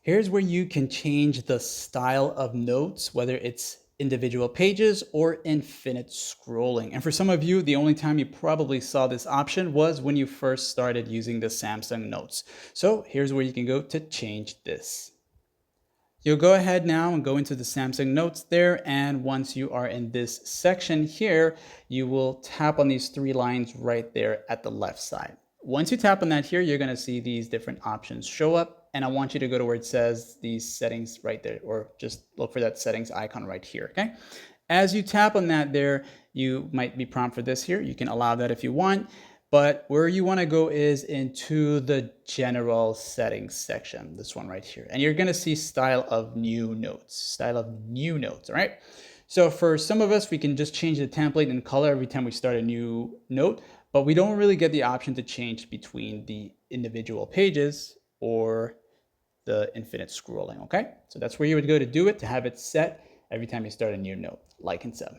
Here's where you can change the style of notes, whether it's individual pages or infinite scrolling. And for some of you, the only time you probably saw this option was when you first started using the Samsung Notes. So here's where you can go to change this. You'll go ahead now and go into the Samsung Notes there. And once you are in this section here, you will tap on these three lines right there at the left side. Once you tap on that here, you're going to see these different options show up. And I want you to go to where it says these settings right there, or just look for that settings icon right here. Okay. As you tap on that there, you might be prompted for this here. You can allow that if you want. But where you want to go is into the general settings section, this one right here. And you're going to see style of new notes, all right? So for some of us, we can just change the template and color every time we start a new note, but we don't really get the option to change between the individual pages or the infinite scrolling, okay? So that's where you would go to do it, to have it set every time you start a new note, like and sub.